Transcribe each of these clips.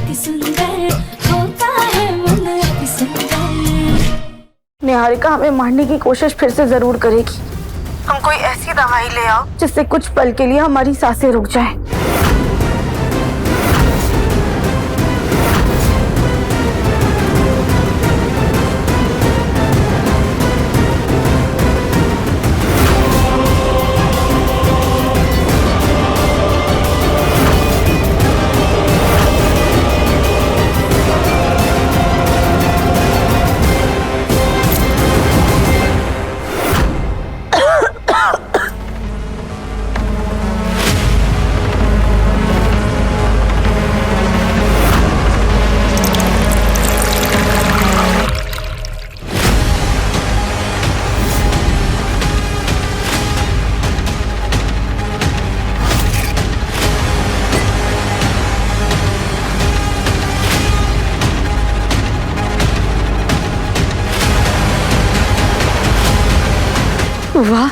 अति सुंदर होता है मन अति सुंदर। निहारिका हमें मारने की कोशिश फिर से जरूर करेगी। हम कोई ऐसी दवाई ले आओ जिससे कुछ पल के लिए हमारी सांसें रुक जाएं। वाह,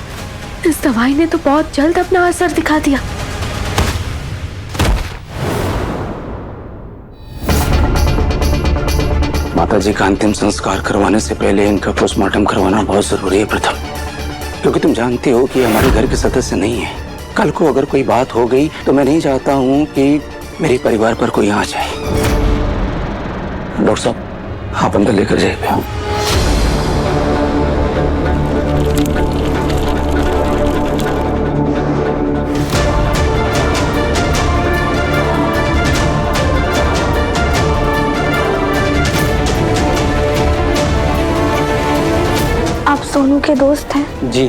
इस दवाई ने तो बहुत जल्द अपना असर दिखा दिया। माताजी का अंतिम संस्कार करवाने से पहले इनका पोस्टमार्टम करवाना बहुत जरूरी है प्रथम, क्योंकि तुम जानते हो कि हमारे घर के सदस्य नहीं है। कल को अगर कोई बात हो गई तो मैं नहीं चाहता हूँ कि मेरे परिवार पर कोई आ जाए। डॉक्टर साहब, आप अंदर लेकर जाइए। आप सोनू के दोस्त हैं? जी,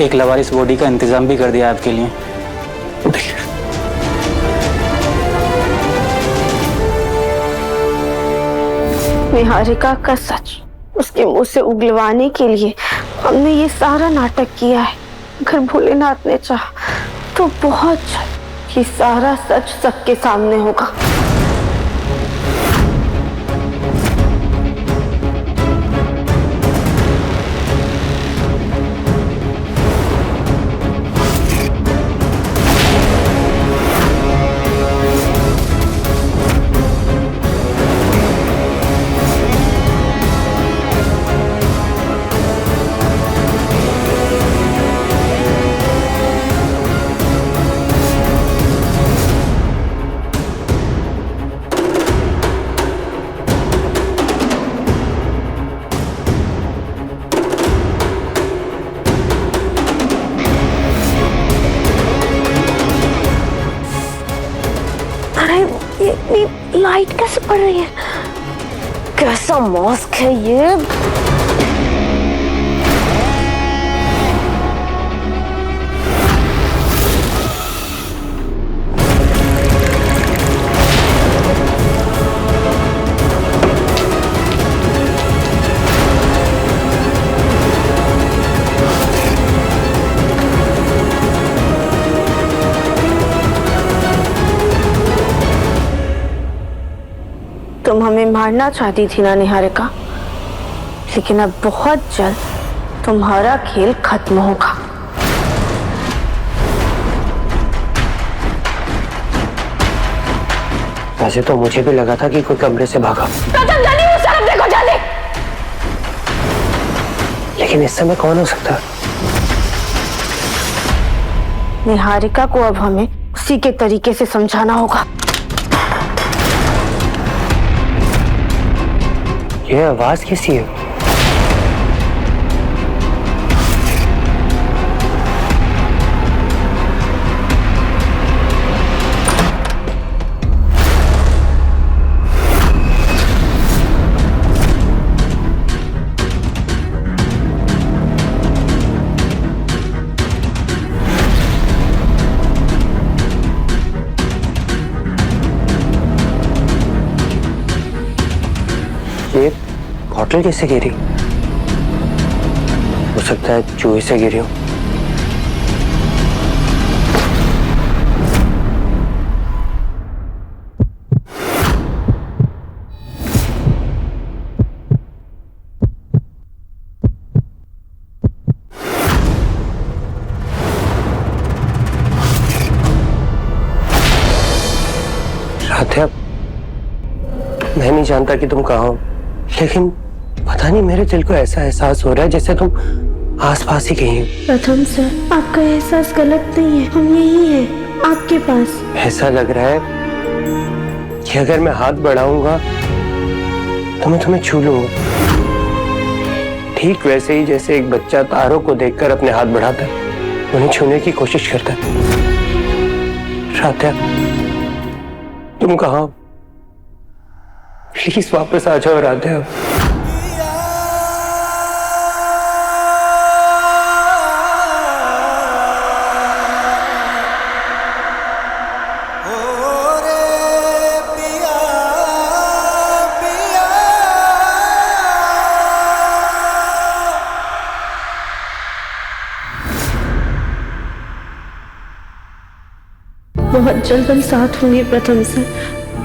एक लवारिस बॉडी का इंतजाम भी कर दिया आपके लिए। निहारिका का सच उसके मुंह से उगलवाने के लिए हमने ये सारा नाटक किया है। अगर भोलेनाथ ने चाहा तो बहुत जल्द ये सारा सच सबके सामने होगा। ये लाइट कैसे पड़ रही है? कैसा मास्क है ये? तुम हमें मारना चाहती थी ना निहारिका, लेकिन अब बहुत जल्द तुम्हारा खेल खत्म होगा। वैसे तो मुझे भी लगा था कि कोई कमरे से भागा, जल्दी उस तरफ देखो, जल्दी। लेकिन इस समय कौन हो सकता है? निहारिका को अब हमें उसी के तरीके से समझाना होगा। ये आवाज किसकी है? ये बॉटल कैसे गिरी? हो सकता है चूहे से गिरी हो। राधे, मैं नहीं जानता कि तुम कहाँ हो, लेकिन पता नहीं मेरे दिल को ऐसा एहसास हो रहा है जैसे तुम आसपास ही कहीं हो। प्रथम सर, आपका एहसास गलत नहीं है, हम यही हैं, आपके पास। ऐसा लग रहा है कि अगर मैं हाथ बढ़ाऊंगा तो मैं तुम्हें छू लूंगा, ठीक वैसे ही जैसे एक बच्चा तारों को देखकर अपने हाथ बढ़ाता है, उन्हें छूने की कोशिश करता है। राध्या, तुम कहाँ हो? प्लीज वापस आ जाओ राध्या। बहुत जल्द हम साथ होंगे प्रथम सर,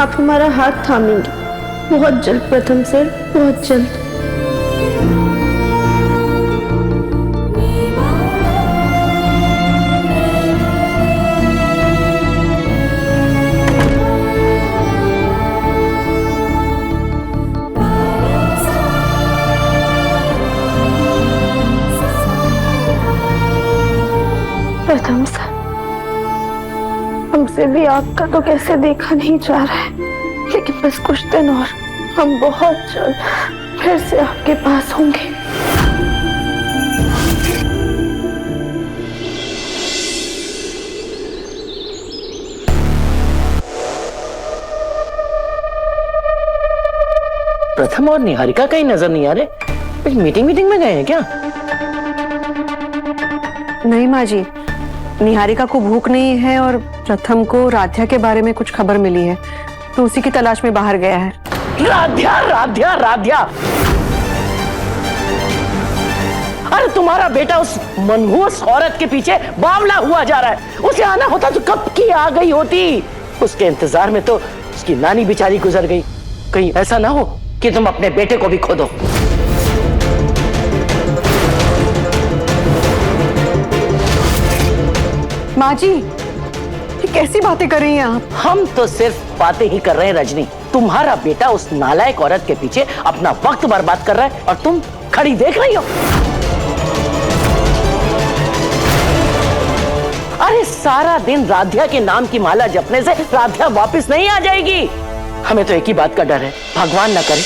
आप हमारा हाथ थामेंगे बहुत जल्द प्रथम सर, बहुत जल्द। प्रथम सर, हमसे भी आपका तो कैसे देखा नहीं जा रहा है, लेकिन बस कुछ दिन और हम बहुत जल्द फिर से आपके पास होंगे। प्रथम और निहारिका कहीं नजर नहीं आ रहे, कुछ मीटिंग में गए हैं क्या? नहीं माँ जी, निहारिका को भूख नहीं है और प्रथम को राध्या के बारे में कुछ खबर मिली है, तो उसी की तलाश में बाहर गया है। राध्या राध्या राध्या, अरे तुम्हारा बेटा उस मनहूस औरत के पीछे बावला हुआ जा रहा है। उसे आना होता तो कब की आ गई होती। उसके इंतजार में तो उसकी नानी बेचारी गुजर गई। कहीं ऐसा ना हो कि तुम अपने बेटे को भी खो दो। माँ जी, ये कैसी बातें कर रही हैं आप? हम तो सिर्फ बातें ही कर रहे हैं रजनी। तुम्हारा बेटा उस नालायक औरत के पीछे अपना वक्त बर्बाद कर रहा है और तुम खड़ी देख रही हो। अरे सारा दिन राध्या के नाम की माला जपने से राध्या वापस नहीं आ जाएगी। हमें तो एक ही बात का डर है, भगवान ना करे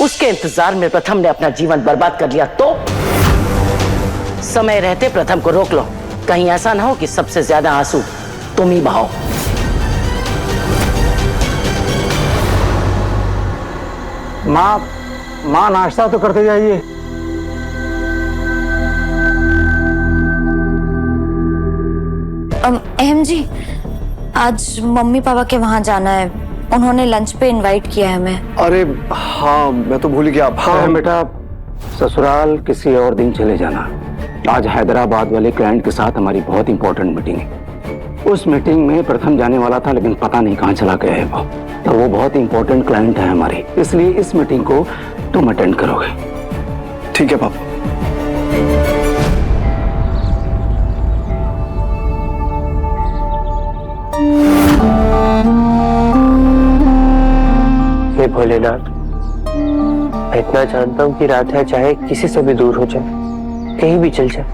उसके इंतजार में प्रथम ने अपना जीवन बर्बाद कर लिया तो। समय रहते प्रथम को रोक लो, कहीं ऐसा ना हो कि सबसे ज्यादा आंसू तुम ही बहाओ। माँ नाश्ता तो करते जाइए। अहम जी, आज मम्मी पापा के वहाँ जाना है, उन्होंने लंच पे इनवाइट किया है हमें। अरे हाँ, मैं तो भूल गया। हाँ बेटा, ससुराल किसी और दिन चले जाना। आज हैदराबाद वाले क्लाइंट के साथ हमारी बहुत इंपॉर्टेंट मीटिंग है। उस मीटिंग में प्रथम जाने वाला था, लेकिन पता नहीं कहाँ चला गया है वो। तो वो बहुत इंपॉर्टेंट क्लाइंट है हमारी, इसलिए इस मीटिंग को तुम अटेंड करोगे। ठीक है पापा। हे भोलेनाथ, मैं इतना जानता हूँ कि राधा चाहे किसी से भी दूर हो जाए, कहीं भी चल जाए,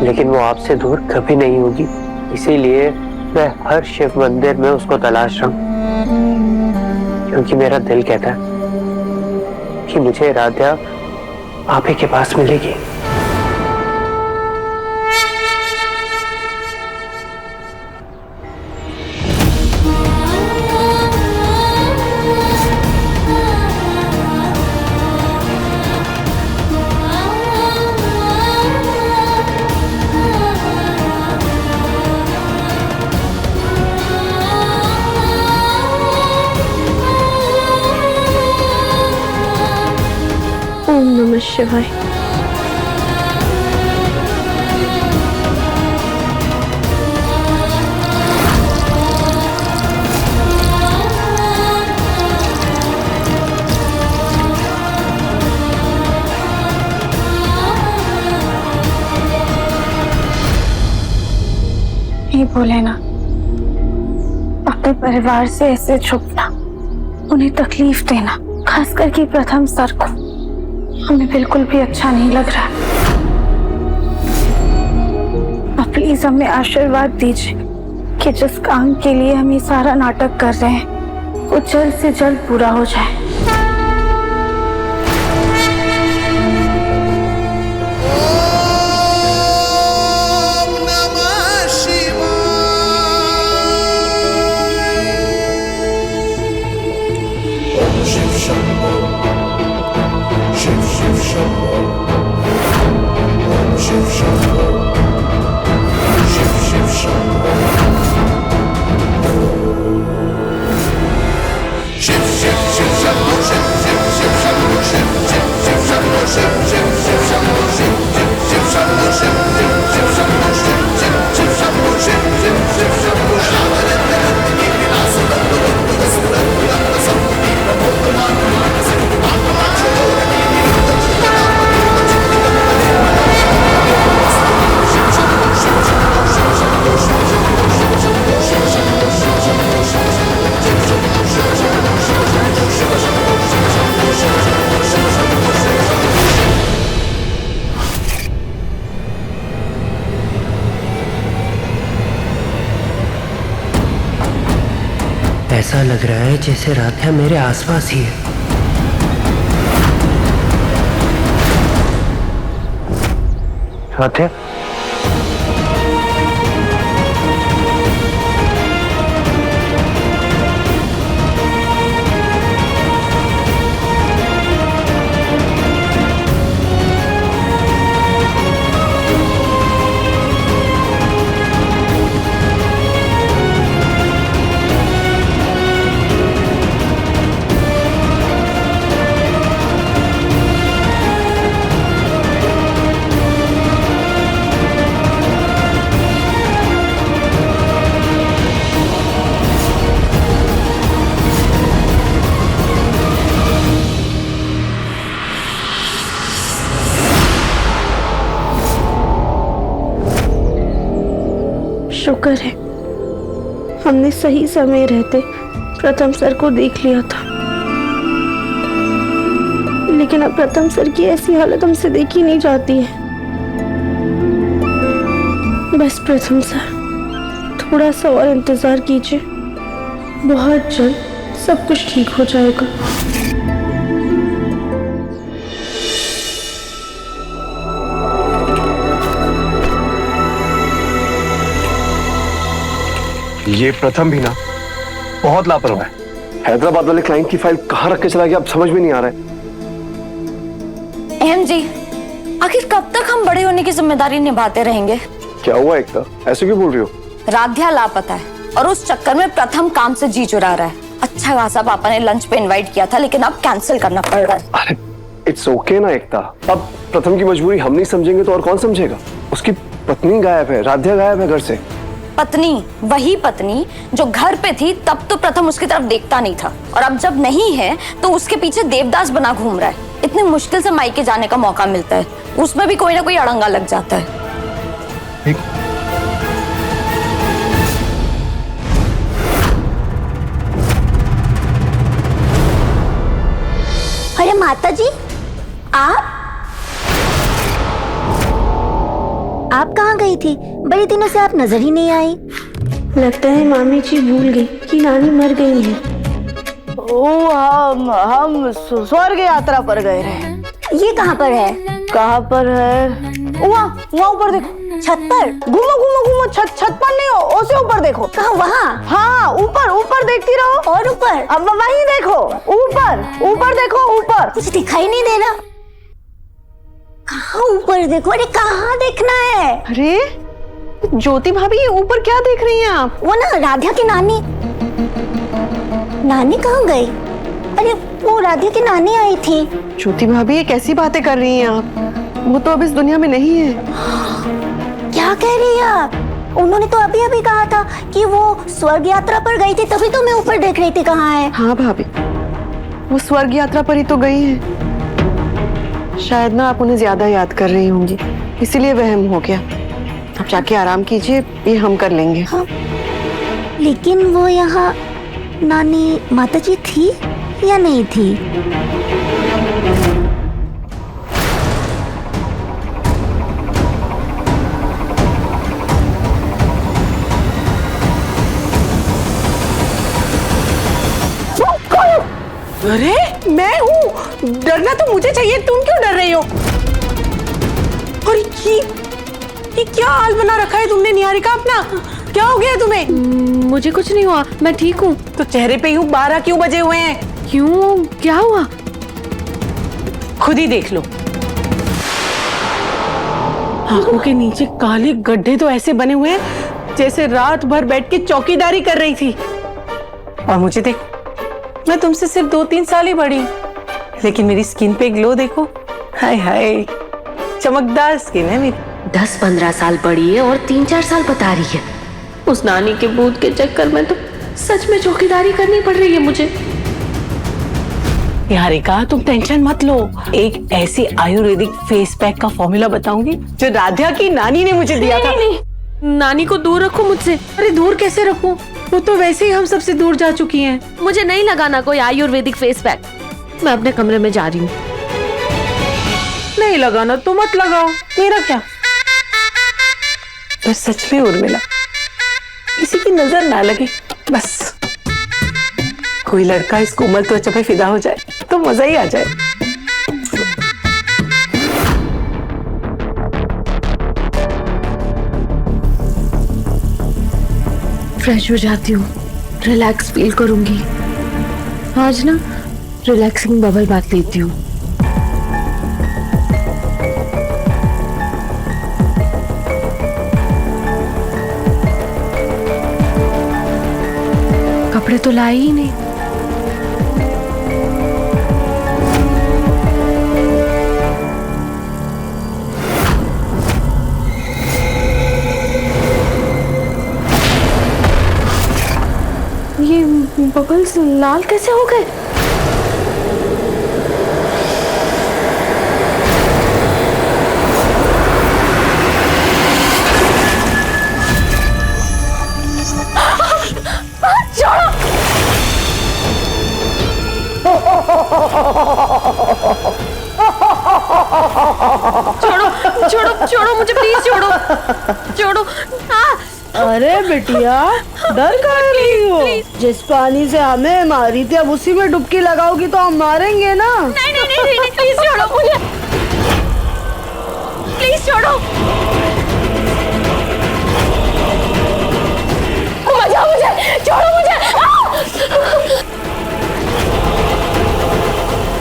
लेकिन वो आपसे दूर कभी नहीं होगी। इसीलिए मैं हर शिव मंदिर में उसको तलाश रहा हूँ, क्योंकि मेरा दिल कहता है कि मुझे राधा आप ही के पास मिलेगी। ओम नमः शिवाय। हे भोलेनाथ, अपने परिवार से ऐसे छुपना उन्हें तकलीफ देना, खास करके प्रथम सर को, हमें बिल्कुल भी अच्छा नहीं लग रहा। आप प्लीज हमें आशीर्वाद दीजिए कि जिस काम के लिए हम ये सारा नाटक कर रहे हैं वो जल्द से जल्द पूरा हो जाए। ऐसा लग रहा है जैसे राधा मेरे आसपास ही है। राधा, शुक्र है हमने सही समय रहते प्रथम सर को देख लिया था, लेकिन अब प्रथम सर की ऐसी हालत हमसे देखी नहीं जाती है। बस प्रथम सर, थोड़ा सा और इंतजार कीजिए, बहुत जल्द सब कुछ ठीक हो जाएगा। ये प्रथम भी ना बहुत लापरवाह है। हैदराबाद वाले क्लाइंट की फाइल कहाँ रख के चला गया अब समझ में नहीं आ रहा है। अहम जी, आखिर कब तक हम बड़े होने की जिम्मेदारी निभाते रहेंगे? क्या हुआ एकता, ऐसे क्यों बोल रही हो? राध्या लापता है और उस चक्कर में प्रथम काम से जी चुरा रहा है। अच्छा खासा पापा ने लंच पे इनवाइट किया था, लेकिन अब कैंसिल करना पड़ रहा है। अरे इट्स ओके ना एकता, अब प्रथम की मजबूरी हम नहीं समझेंगे तो और कौन समझेगा? उसकी पत्नी गायब है, राध्या गायब है घर से। पत्नी, वही पत्नी जो घर पे थी तब तो प्रथम उसकी तरफ देखता नहीं था, और अब जब नहीं है तो उसके पीछे देवदास बना घूम रहा है। इतनी मुश्किल से मायके जाने का मौका मिलता है, उसमें भी कोई ना कोई अड़ंगा लग जाता है। अरे माता जी, आप कहाँ गई थी? बड़े दिनों से आप नजर ही नहीं आई। लगता है मामी जी भूल गई कि नानी मर गई है। हम स्वर्ग यात्रा पर गए रहे। ये कहाँ पर है? कहाँ पर है? वहाँ ऊपर देखो, छत पर। घूमो घूमो घूमो, छत पर नहीं हो, उसे ऊपर देखो। कहाँ? वहाँ? हाँ, ऊपर देखती रहो। और ऊपर? अब वहीं देखो, ऊपर देखो, ऊपर। कुछ दिखाई नहीं दे रहा। कहाँ ऊपर देखो? अरे कहाँ देखना है? अरे ज्योति भाभी, ऊपर क्या देख रही हैं आप? वो ना राधा की नानी। नानी कहाँ गई? अरे वो राधा की नानी आई थी। ज्योति भाभी, ये कैसी बातें कर रही हैं आप? वो तो अब इस दुनिया में नहीं है। क्या कह रही है आप? उन्होंने तो अभी अभी कहा था कि वो स्वर्ग यात्रा पर गई थी, तभी तो मैं ऊपर देख रही थी। कहाँ है? हाँ भाभी, वो स्वर्ग यात्रा पर ही तो गई है। शायद ना आप उन्हें ज्यादा याद कर रही होंगी, इसीलिए वहम हो गया। आप जाके आराम कीजिए, ये हम कर लेंगे। हाँ, लेकिन वो यहाँ नानी माता जी थी। या नहीं थी? अरे मैं हूँ, डरना तो मुझे चाहिए, तुम क्यों डर रही हो? और ये क्या हाल बना रखा है तुमने निहारिका अपना? क्या हो गया तुम्हें? मुझे कुछ नहीं हुआ, मैं ठीक हूँ। तो चेहरे पे यूं 12 क्यों बजे हुए हैं? क्यों, क्या हुआ? खुद ही देख लो। आंखों के नीचे काले गड्ढे तो ऐसे बने हुए हैं जैसे रात भर बैठ के चौकीदारी कर रही थी। और मुझे देखो, मैं तुमसे सिर्फ 2-3 साल ही बड़ी हूँ, लेकिन मेरी स्किन पे ग्लो देखो। हाय हाय, चमकदार स्किन है मेरी। 10-15 साल बड़ी है और 3-4 साल बता रही है। उस नानी के भूत के चक्कर में तो सच में चौकीदारी करनी पड़ रही है मुझे। निहारिका, तुम टेंशन मत लो। एक ऐसी आयुर्वेदिक फेस पैक का फॉर्मूला बताऊंगी जो राधा की नानी ने मुझे दिया था। नहीं, नानी को दूर रखो मुझसे। अरे दूर कैसे रखूं? वो तो वैसे ही हम सबसे दूर जा चुकी हैं। मुझे नहीं लगाना कोई आयुर्वेदिक फेस पैक। मैं अपने कमरे में जा रही हूँ। नहीं लगाना तो मत लगाओ, मेरा क्या। तो सच में उर्मिला, किसी की नजर ना लगे बस। कोई लड़का इस कोमल त्वचा पे फिदा हो जाए तो मजा ही आ जाए। फ्रेश हो जाती हूँ, रिलैक्स फील करूंगी। आज ना रिलैक्सिंग बबल बात लेती हूँ। कपड़े तो लाए ही नहीं। ये बबल्स लाल कैसे हो गए? छोड़ो छोड़ो छोड़ो मुझे, प्लीज छोड़ो छोड़ो। अरे बिटिया, डर कर रही हो? जिस पानी से हमें मारी थी अब उसी में डुबकी लगाओगी तो हम मारेंगे ना। नहीं नहीं नहीं, नहीं, प्लीज छोड़ो मुझे, प्लीज छोड़ो। बचाओ मुझे, छोड़ो मुझे,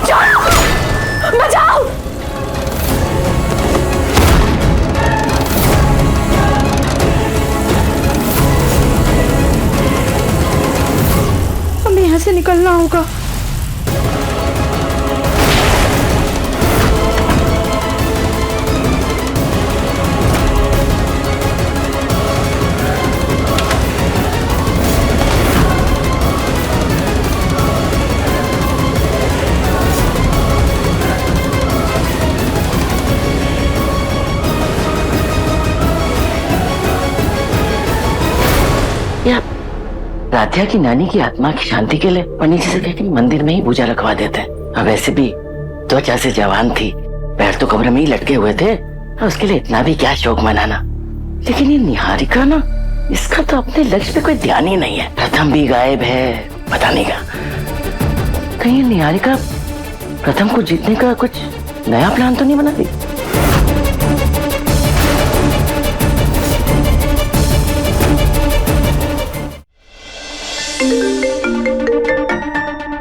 छोड़ो, बचाओ। हमें यहाँ से निकलना होगा। राधिया की नानी की आत्मा की शांति के लिए पंडित जी से कहकर मंदिर में ही पूजा रखवा देते हैं। अब वैसे भी त्वचा से जवान थी, पैर तो कमरे में ही लटके हुए थे, और उसके लिए इतना भी क्या शौक मनाना। लेकिन ये निहारिका ना, इसका तो अपने लक्ष्य पे कोई ध्यान ही नहीं है। प्रथम भी गायब है, पता नहीं क्या। कहीं निहारिका प्रथम को जीतने का कुछ नया प्लान तो नहीं बना रही?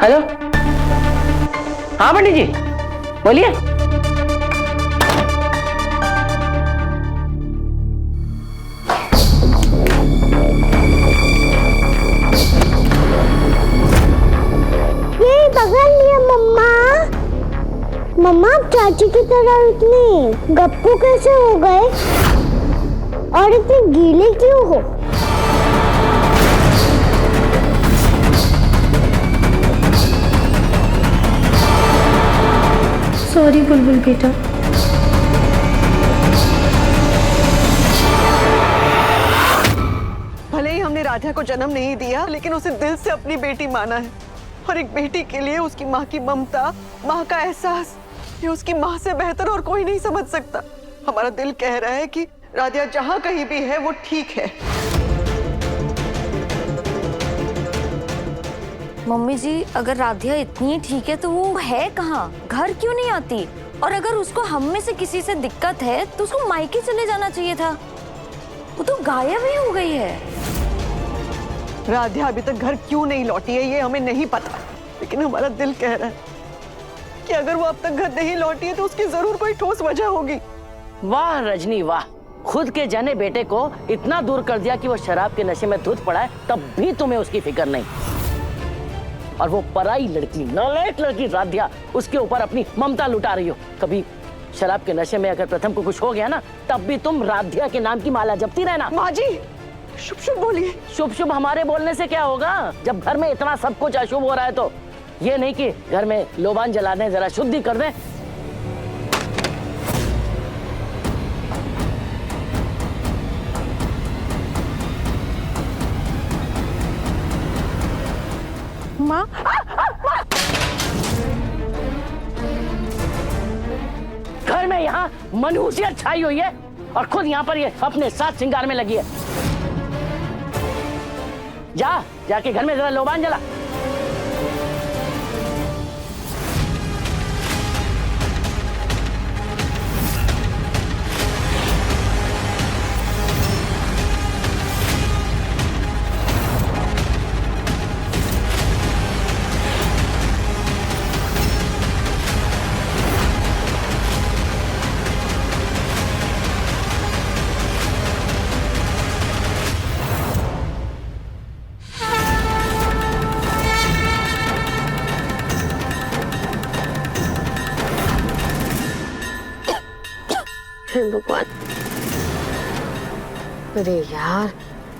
हेलो, हाँ पंडित जी बोलिए। ये पकड़ लिया मम्मा। मम्मा, आप चाची की तरह इतनी गप्पू कैसे हो गए और इतने गीले क्यों हो? सॉरी बुलबुल बेटा। भले ही हमने राधा को जन्म नहीं दिया, लेकिन उसे दिल से अपनी बेटी माना है। और एक बेटी के लिए उसकी माँ की ममता, माँ का एहसास, ये उसकी माँ से बेहतर और कोई नहीं समझ सकता। हमारा दिल कह रहा है कि राधिया जहाँ कहीं भी है वो ठीक है। मम्मी जी, अगर राधिया इतनी ठीक है तो वो है कहाँ? घर क्यों नहीं आती? और अगर उसको हम में से किसी से दिक्कत है तो उसको मायके चले जाना चाहिए था। वो तो गायब ही हो गई है। राधिया अभी तक घर क्यों नहीं लौटी है ये हमें नहीं पता, लेकिन हमारा दिल कह रहा है कि अगर वो अब तक घर नहीं लौटी है तो उसकी जरूर कोई ठोस वजह होगी। वाह रजनी वाह, खुद के जाने बेटे को इतना दूर कर दिया कि वो शराब के नशे में धुत पड़ा है, तब भी तुम्हें उसकी फिक्र नहीं। और वो पराई लड़की, नालायक लड़की राधिया, उसके ऊपर अपनी ममता लुटा रही हो। कभी शराब के नशे में अगर प्रथम को कुछ हो गया ना, तब भी तुम राधिया के नाम की माला जपती रहना। माँ जी, शुभ शुभ बोलिए। शुभ शुभ हमारे बोलने से क्या होगा? जब घर में इतना सब कुछ अशुभ हो रहा है तो ये नहीं कि घर में लोबान जला दें, जरा शुद्धि कर दें। माँ, घर में यहाँ मनहूसियत छाई हुई है और खुद यहाँ पर ये अपने साथ श्रृंगार में लगी है। जाके घर में जरा लोबान जला। भगवान, अरे यार,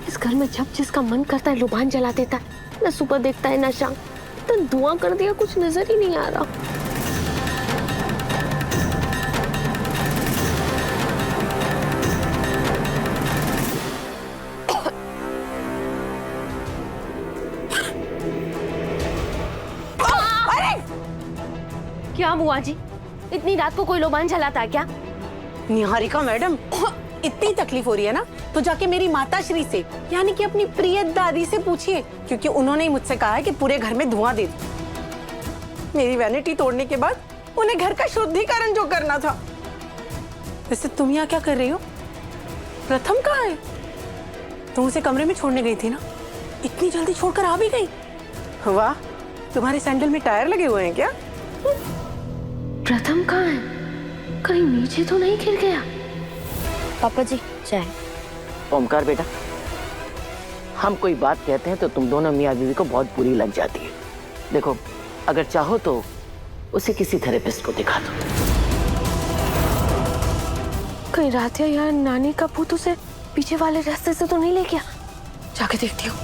इस घर में जब जिसका मन करता है लुबान जला देता है, न सुबह देखता है न शाम। तो धुआं कर दिया, कुछ नजर ही नहीं आ रहा। क्या बुआ जी, इतनी रात को कोई लुबान जलाता है क्या? निहारिका मैडम, इतनी तकलीफ हो रही है ना, तो जाके मेरी माता श्री से, यानी कि अपनी प्रिय दादी से पूछिए, क्योंकि उन्होंने ही मुझसे कहा है कि पूरे घर में धुआं दे दो। मेरी वैनिटी तोड़ने के बाद उन्हें घर का शुद्धिकरण जो करना था। वैसे तुम यहाँ क्या कर रही हो? प्रथम कहाँ है? तुम उसे कमरे में छोड़ने गई थी ना, इतनी जल्दी छोड़कर आ भी गई। वाह, तुम्हारे सैंडल में टायर लगे हुए हैं क्या? प्रथम कहाँ है? कहीं नीचे तो नहीं गिर गया? पापा जी चाय। ओमकार बेटा, हम कोई बात कहते हैं तो तुम दोनों मियाँ बीवी को बहुत बुरी लग जाती है। देखो, अगर चाहो तो उसे किसी थेरेपिस्ट को दिखा दो। कहीं राधिया या नानी का भूत उसे पीछे वाले रास्ते से तो नहीं ले गया? जाके देखती हूँ।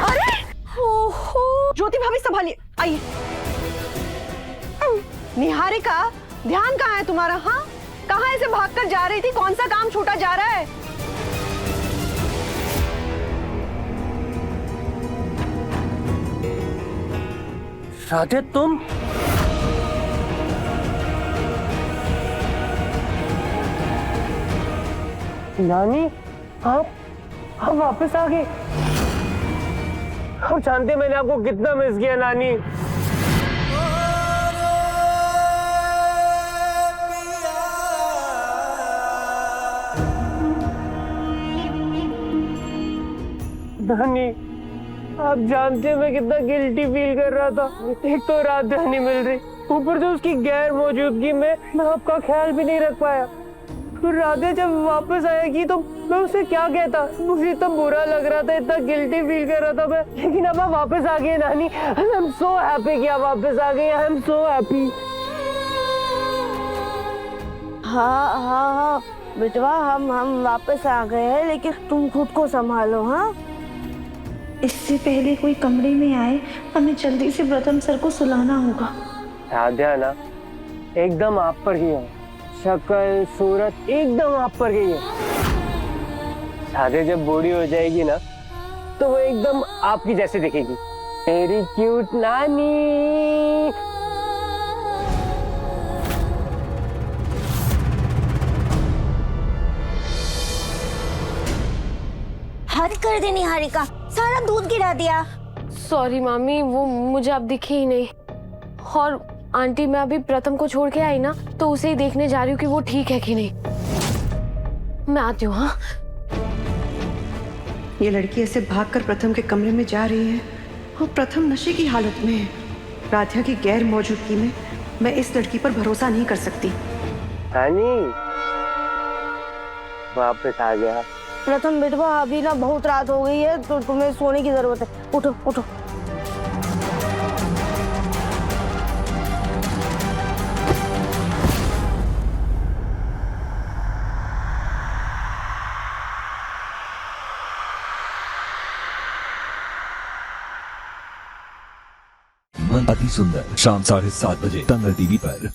अरे ओहो, ज्योति भाभी संभालिए, आइए। निहारिका, ध्यान कहाँ है तुम्हारा? हाँ, कहाँ ऐसे भागकर जा रही थी? कौन सा काम छूटा जा रहा है? राधे, तुम? नानी, आप वापस आ गए। आप जानते मैंने आपको कितना मिस किया नानी। नानी, आप जानते मैं कितना गिल्टी फील कर रहा था। एक तो राधिया नहीं मिल रही, ऊपर से उसकी गैर मौजूदगी में मैं आपका ख्याल भी नहीं रख पाया। फिर राधिया जब वापस आएगी तो मैं उसे क्या कहता? मुझे इतना बुरा लग रहा था, इतना गिल्टी फील कर रहा था मैं। लेकिन अब आप वापस आ गए नानी। आई एम सो हैप्पी कि आप वापस आ गए। I am so happy. हाँ बेटवा, हम वापस आ गए हैं, लेकिन तुम खुद को संभालो। हाँ, इससे पहले कोई कमरे में आए, हमें जल्दी से प्रथम सर को सुलाना होगा। राधिया ना एकदम आप पर ही है, शक्ल सूरत एकदम आप पर गई है। राधे जब बूढ़ी हो जाएगी ना, तो वो एकदम आपकी जैसे दिखेगी, मेरी क्यूट नानी। हद कर दे निहारिका, सारा दूध गिरा दिया। सॉरी मामी, वो मुझे अब दिखी ही नहीं। और आंटी, मैं अभी प्रथम को छोड़ के आई ना, तो उसे ही देखने जा रही हूँ कि वो ठीक है कि नहीं। मैं आती हूँ। हाँ, ये लड़की ऐसे भागकर प्रथम के कमरे में जा रही है और प्रथम नशे की हालत में है। राधिया की गैर मौजूदगी में मैं इस लड़की पर भरोसा नहीं कर सकती। नानी वापस आ गया। प्रथम बेटवा, अभी ना बहुत रात हो गई है, तो तुम्हें सोने की जरूरत है। उठो उठो। मन अति सुंदर, शाम 7:30 बजे तंग टीवी पर।